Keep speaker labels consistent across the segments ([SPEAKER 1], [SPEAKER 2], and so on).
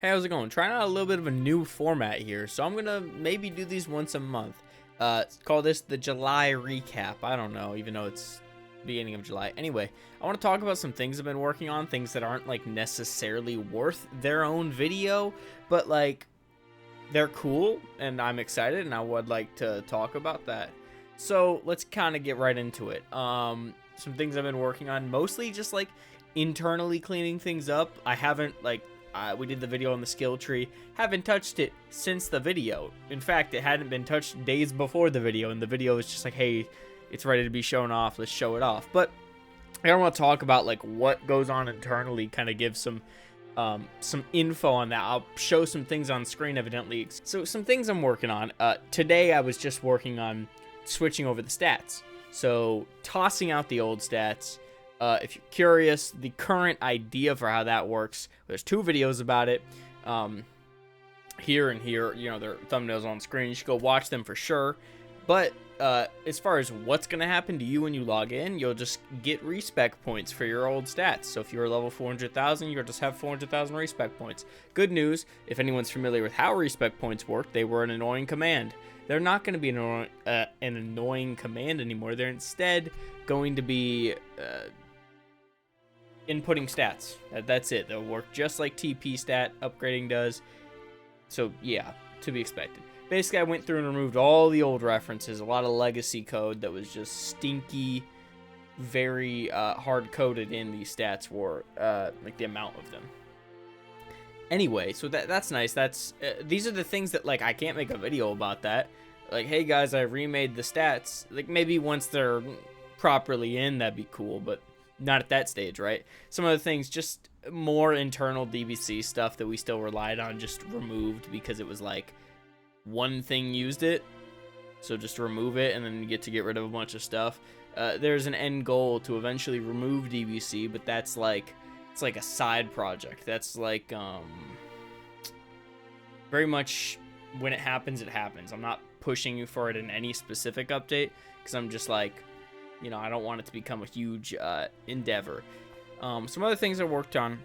[SPEAKER 1] Hey, how's it going? Trying out a little bit of a new format here, so I'm gonna maybe do these once a month. Call this the July recap. I don't know, even though it's beginning of July. Anyway, I want to talk about some things I've been working on, things that aren't like necessarily worth their own video, but like they're cool and I'm excited and I would like to talk about that. So let's kind of get right into it. Some things I've been working on, mostly just like internally cleaning things up. I haven't like we did the video on the skill tree. Haven't touched it since the video. In fact, it hadn't been touched days before the video, and the video was just like, hey, it's ready to be shown off. Let's show it off. But I don't want to talk about like what goes on internally. Kind of give some info on that. I'll show some things on screen, evidently. So some things I'm working on. Today I was just working on switching over the stats. So tossing out the old stats. If you're curious, the current idea for how that works, there's two videos about it. Here and here, you know, their thumbnails on screen. You should go watch them for sure. But as far as what's going to happen to you when you log in, you'll just get respec points for your old stats. So if you're level 400,000, you'll just have 400,000 respec points. Good news, if anyone's familiar with how respec points work, they were an annoying command. They're not going to be an annoying command anymore. They're instead going to be inputting stats. That's it. They'll work just like TP stat upgrading does. So yeah, to be expected. Basically, I went through and removed all the old references, a lot of legacy code that was just stinky, very hard-coded in these stats were, like the amount of them. Anyway, so that's nice. That's these are the things that, like, I can't make a video about that. Like, hey guys, I remade the stats. Like, maybe once they're properly in, that'd be cool, but not at that stage, right? Some other things, just more internal DBC stuff that we still relied on, just removed because it was like one thing used it, so just remove it and then you get to get rid of a bunch of stuff. There's an end goal to eventually remove DBC, but that's like, it's like a side project. That's like very much when it happens, it happens. I'm not pushing you for it in any specific update because I'm just like, you know, I don't want it to become a huge endeavor. Some other things I worked on,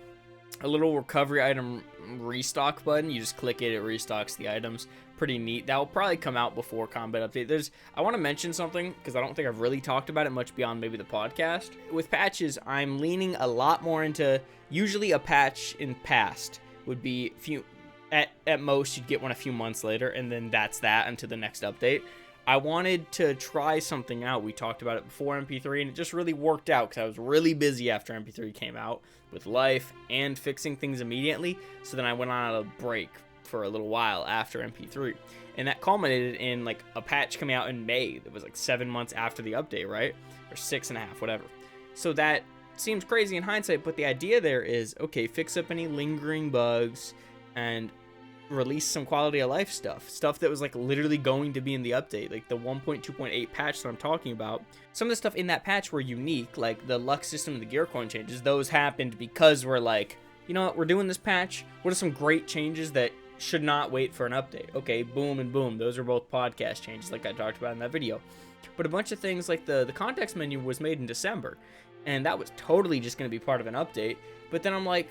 [SPEAKER 1] a little recovery item restock button. You just click it, it restocks the items. Pretty neat. That will probably come out before combat update. I want to mention something because I don't think I've really talked about it much beyond maybe the podcast. With patches, I'm leaning a lot more into, usually a patch in past would be at most you'd get one a few months later, and then that's that until the next update. I wanted to try something out. We talked about it before MP3, and it just really worked out because I was really busy after MP3 came out with life and fixing things immediately. So then I went on a break for a little while after MP3, and that culminated in like a patch coming out in May. That was like 7 months after the update, right? Or 6.5, whatever. So that seems crazy in hindsight, but the idea there is, okay, fix up any lingering bugs and release some quality of life stuff that was like literally going to be in the update, like the 1.2.8 patch that I'm talking about. Some of the stuff in that patch were unique, like the luck system and the gear coin changes. Those happened because we're like, you know what, we're doing this patch. What are some great changes that should not wait for an update? Okay, boom and boom. Those are both podcast changes like I talked about in that video. But a bunch of things like the context menu was made in December, and that was totally just going to be part of an update. But then I'm like,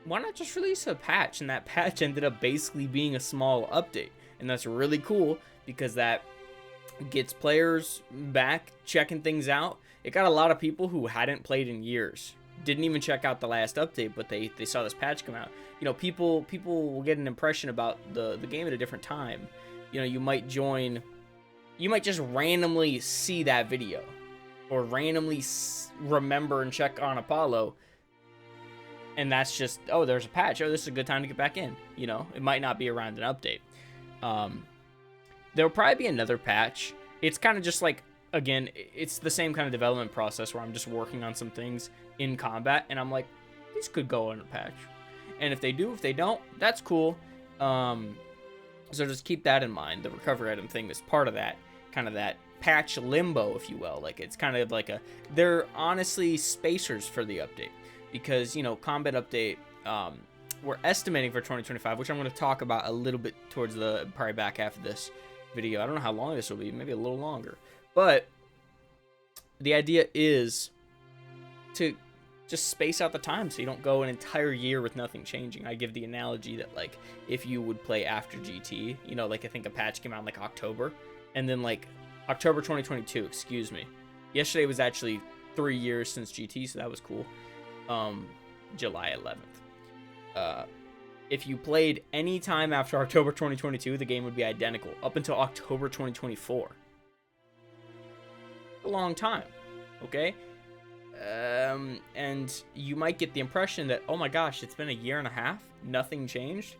[SPEAKER 1] why not just release a patch? And that patch ended up basically being a small update. And that's really cool because that gets players back checking things out. It got a lot of people who hadn't played in years, didn't even check out the last update, but they saw this patch come out. You know, people will get an impression about the game at a different time. You know, you might just randomly see that video or randomly remember and check on Apollo. And that's just, oh, there's a patch. Oh, this is a good time to get back in. You know, it might not be around an update. There'll probably be another patch. It's kind of just like, again, it's the same kind of development process where I'm just working on some things in combat. And I'm like, these could go in a patch. And if they do, if they don't, that's cool. So just keep that in mind. The recovery item thing is part of that. Kind of that patch limbo, if you will. Like, it's kind of like they're honestly spacers for the update. Because, you know, combat update, we're estimating for 2025, which I'm going to talk about a little bit towards the probably back half of this video. I don't know how long this will be, maybe a little longer. But the idea is to just space out the time so you don't go an entire year with nothing changing. I give the analogy that, like, if you would play after GT, you know, like, I think a patch came out in, like, October, and then, like, October 2022, excuse me. Yesterday was actually 3 years since GT, so that was cool. July 11th. If you played any time after October 2022, the game would be identical up until October 2024. A long time, okay? And you might get the impression that, oh my gosh, it's been a year and a half, nothing changed.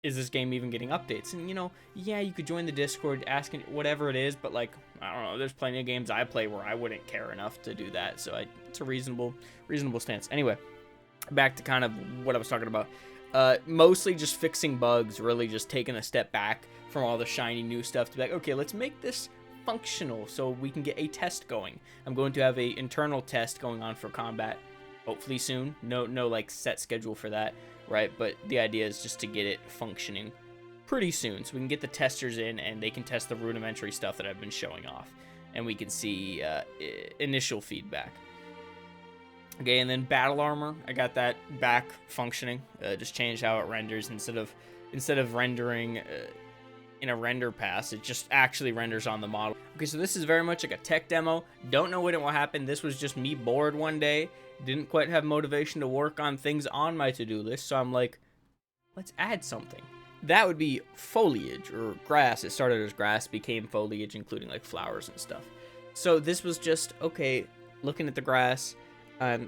[SPEAKER 1] Is this game even getting updates? And, you know, yeah, you could join the Discord, asking whatever it is, but, like, I don't know, there's plenty of games I play where I wouldn't care enough to do that, so it's a reasonable stance. Anyway, back to kind of what I was talking about. Mostly just fixing bugs, really just taking a step back from all the shiny new stuff to be like, okay, let's make this functional so we can get a test going. I'm going to have a internal test going on for combat, hopefully soon. No like set schedule for that, right? But the idea is just to get it functioning pretty soon so we can get the testers in and they can test the rudimentary stuff that I've been showing off, and we can see initial feedback. Okay, and then battle armor, I got that back functioning. Just changed how it renders. Instead of rendering in a render pass, it just actually renders on the model. Okay, so this is very much like a tech demo. Don't know when it will happen. This was just me bored one day. Didn't quite have motivation to work on things on my to-do list, so I'm like, let's add something. That would be foliage or grass. It started as grass, became foliage, including like flowers and stuff. So this was just, okay, looking at the grass.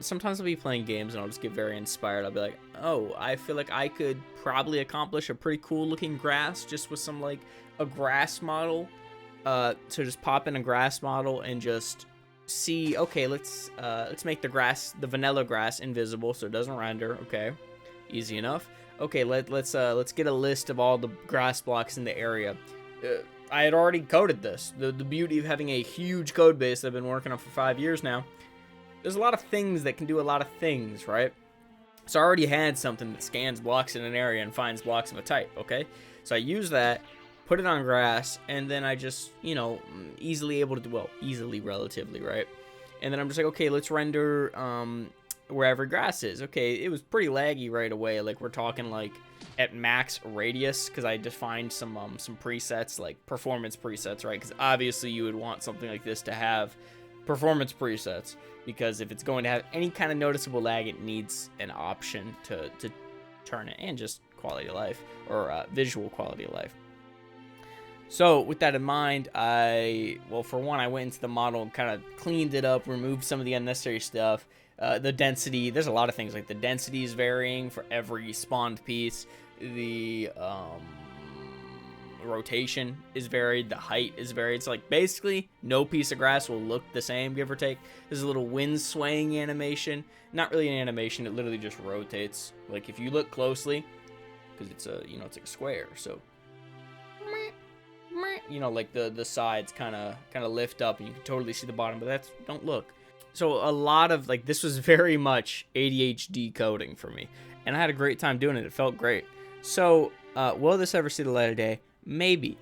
[SPEAKER 1] Sometimes I'll be playing games and I'll just get very inspired. I'll be like, oh, I feel like I could probably accomplish a pretty cool looking grass just with some, like, a grass model. So just pop in a grass model and just see, okay, let's make the vanilla grass invisible so it doesn't render. Okay, easy enough. Okay, let's get a list of all the grass blocks in the area. I had already coded this. The beauty of having a huge code base that I've been working on for 5 years now. There's a lot of things that can do a lot of things, right? So I already had something that scans blocks in an area and finds blocks of a type, okay? So I use that, put it on grass, and then I just, you know, easily relatively, right? And then I'm just like, okay, let's render wherever grass is. Okay, it was pretty laggy right away. Like, we're talking, like, at max radius, because I defined some presets, like performance presets, right? Because obviously you would want something like this to have performance presets, because if it's going to have any kind of noticeable lag, it needs an option to turn it, and just quality of life, or visual quality of life. So with that in mind, for one, I went into the model and kind of cleaned it up, removed some of the unnecessary stuff. The density, there's a lot of things, like the density is varying for every spawned piece. The rotation is varied, the height is varied. So, like, basically no piece of grass will look the same, give or take. There's a little wind swaying animation. Not really an animation, it literally just rotates. Like, if you look closely, because it's a, you know, it's like a square, so, you know, like the sides kind of lift up and you can totally see the bottom, but don't look. So a lot of, like, this was very much ADHD coding for me, and I had a great time doing it. It felt great. So will this ever see the light of day? Maybe.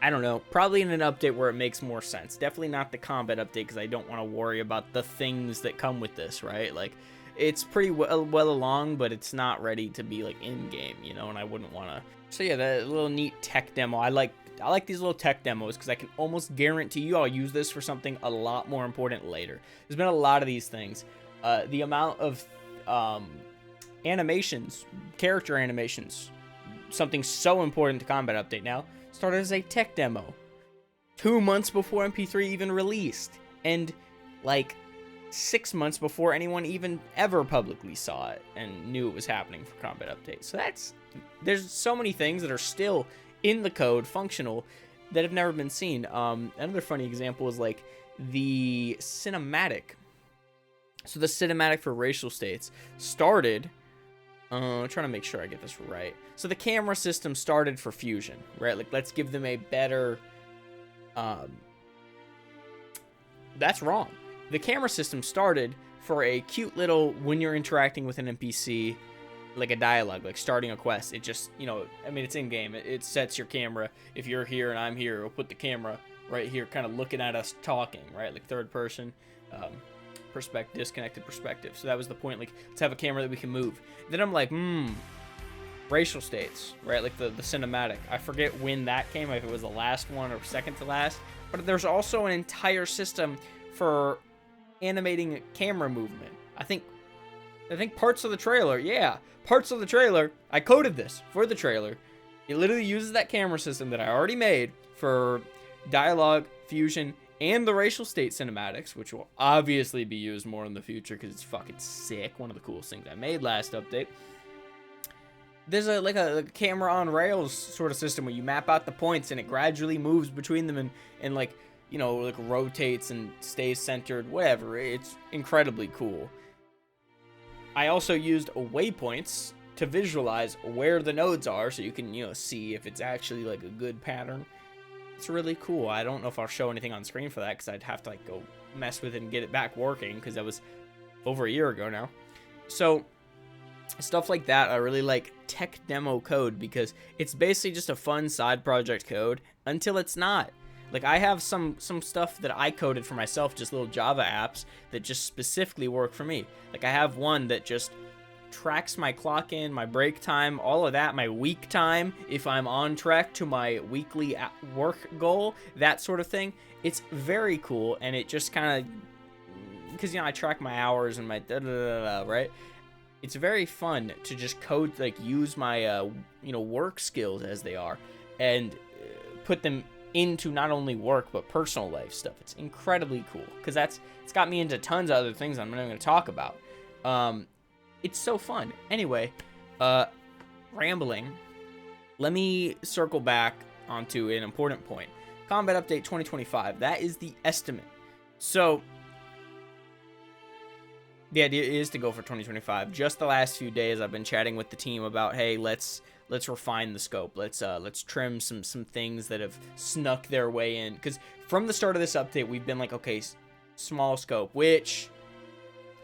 [SPEAKER 1] I don't know. Probably in an update where it makes more sense. Definitely not the combat update, because I don't want to worry about the things that come with this, right? Like, it's pretty well along, but it's not ready to be, like, in-game, you know, and I wouldn't want to. So yeah, that little neat tech demo. I like these little tech demos because I can almost guarantee you I'll use this for something a lot more important later. There's been a lot of these things. The amount of animations, character animations, something so important to combat update now, started as a tech demo 2 months before MP3 even released, and like 6 months before anyone even ever publicly saw it and knew it was happening for combat update. So there's so many things that are still in the code, functional, that have never been seen. Another funny example is like the cinematic. So the cinematic for racial states started, I'm trying to make sure I get this right. So the camera system started for Fusion, right? Like, let's give them a better, that's wrong. The camera system started for a cute little, when you're interacting with an NPC, like a dialogue, like starting a quest. It just, you know, I mean, it's in game. It sets your camera. If you're here and I'm here, it'll put the camera right here, kind of looking at us talking, right? Like third person. perspective, disconnected perspective. So that was the point, like, let's have a camera that we can move. Then I'm like, racial states, right? Like the cinematic. I forget when that came, if it was the last one or second to last. But there's also an entire system for animating camera movement. I think parts of the trailer, I coded this for the trailer. It literally uses that camera system that I already made for dialogue, fusion, and the racial state cinematics, which will obviously be used more in the future because it's fucking sick. One of the coolest things I made last update. There's a camera on rails sort of system where you map out the points and it gradually moves between them and like, you know, like rotates and stays centered, whatever. It's incredibly cool. I also used waypoints to visualize where the nodes are so you can, you know, see if it's actually like a good pattern. It's really cool. I don't know if I'll show anything on screen for that because I'd have to like go mess with it and get it back working because that was over a year ago now. So stuff like that, I really like tech demo code because it's basically just a fun side project code until it's not. Like I have some stuff that I coded for myself, just little Java apps that just specifically work for me. Like I have one that just tracks my clock in, my break time, all of that, my week time, if I'm on track to my weekly work goal, that sort of thing. It's very cool, and it just kind of, because, you know, I track my hours and my right? It's very fun to just code, like, use my, you know, work skills as they are, and put them into not only work, but personal life stuff. It's incredibly cool, because it's got me into tons of other things I'm not even going to talk about. It's so fun. Anyway, rambling. Let me circle back onto an important point. Combat Update 2025. That is the estimate. So the idea is to go for 2025. Just the last few days, I've been chatting with the team about, hey, let's refine the scope. Let's trim some things that have snuck their way in. Because from the start of this update, we've been like, okay, small scope, which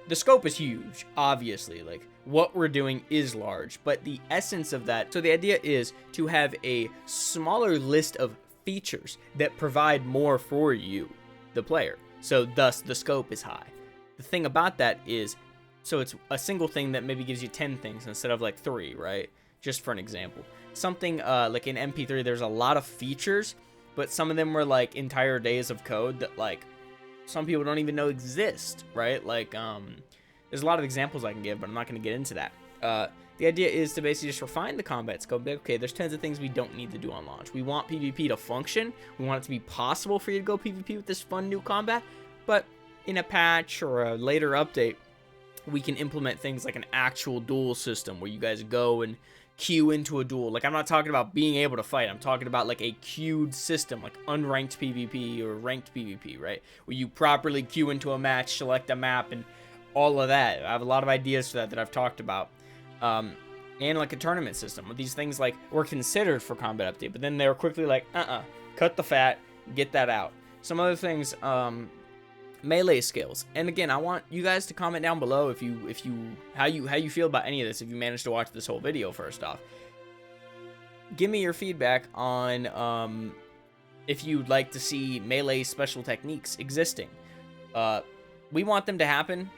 [SPEAKER 1] the scope is huge, obviously. Like, what we're doing is large, but the essence of that, so the idea is to have a smaller list of features that provide more for you, the player. So thus, the scope is high. The thing about that is, so it's a single thing that maybe gives you 10 things instead of like 3, right? Just for an example. Something like in MP3, there's a lot of features, but some of them were like entire days of code that like some people don't even know exist, right? Like, there's a lot of examples I can give, but I'm not going to get into that. The idea is to basically just refine the combat scope. Okay, there's tons of things we don't need to do on launch. We want PvP to function. We want it to be possible for you to go PvP with this fun new combat, but in a patch or a later update, we can implement things like an actual duel system where you guys go and queue into a duel. Like, I'm not talking about being able to fight. I'm talking about like a queued system, like unranked PvP or ranked PvP, right? Where you properly queue into a match, select a map, and all of that. I have a lot of ideas for that I've talked about. And like a tournament system. These things like were considered for Combat Update, but then they were quickly like, cut the fat, get that out. Some other things, melee skills. And again, I want you guys to comment down below if you how you feel about any of this, if you managed to watch this whole video. First off, give me your feedback on if you'd like to see melee special techniques existing. We want them to happen.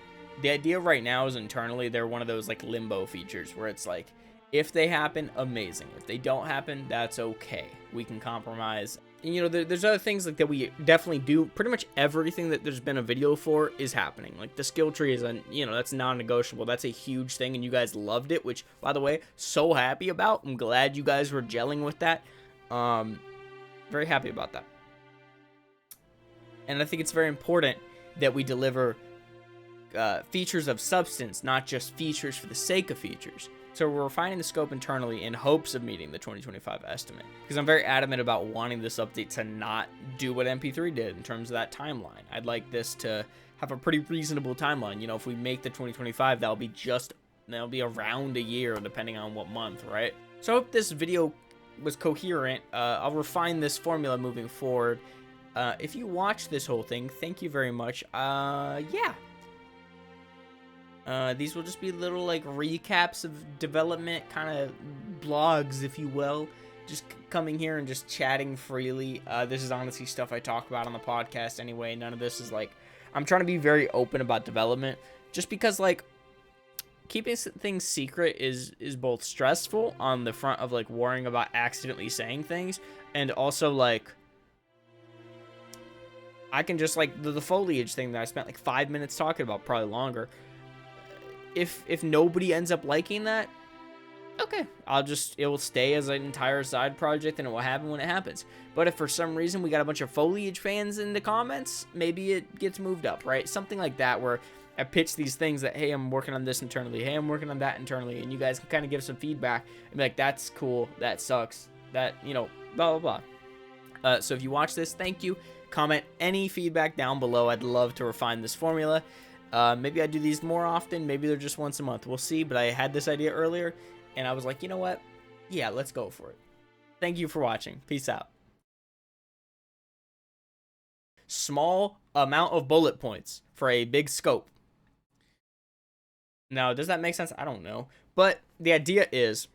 [SPEAKER 1] The idea right now is internally they're one of those like limbo features where it's like, if they happen, amazing. If they don't happen, that's okay. We can compromise. And, you know, there's other things like that we definitely do. Pretty much everything that there's been a video for is happening. Like the skill tree is, you know, that's non-negotiable. That's a huge thing, and you guys loved it, which, by the way, so happy about. I'm glad you guys were gelling with that. Very happy about that. And I think it's very important that we deliver features of substance, not just features for the sake of features. So we're refining the scope internally in hopes of meeting the 2025 estimate, because I'm very adamant about wanting this update to not do what MP3 did in terms of that timeline. I'd like this to have a pretty reasonable timeline. You know, if we make the 2025, that'll be around a year, depending on what month, right? So I hope this video was coherent. I'll refine this formula moving forward. If you watched this whole thing, thank you very much. Yeah. These will just be little like recaps of development, kind of blogs, if you will. Just coming here and just chatting freely. This is honestly stuff I talk about on the podcast anyway. None of this is like I'm trying to be very open about development, just because like keeping things secret is both stressful on the front of like worrying about accidentally saying things, and also like I can just like the foliage thing that I spent like 5 minutes talking about, probably longer. If nobody ends up liking that, okay, it will stay as an entire side project and it will happen when it happens. But if for some reason we got a bunch of foliage fans in the comments, maybe it gets moved up, right? Something like that, where I pitch these things that, hey, I'm working on this internally, hey, I'm working on that internally, and you guys can kind of give some feedback and be like, that's cool, that sucks, that, you know, blah, blah, blah. So if you watch this, thank you. Comment any feedback down below. I'd love to refine this formula. Maybe I do these more often, maybe they're just once a month, we'll see. But I had this idea earlier and I was like, you know what, yeah, let's go for it. Thank you for watching. Peace out. Small amount of bullet points for a big scope. Now, does that make sense? I don't know. But the idea is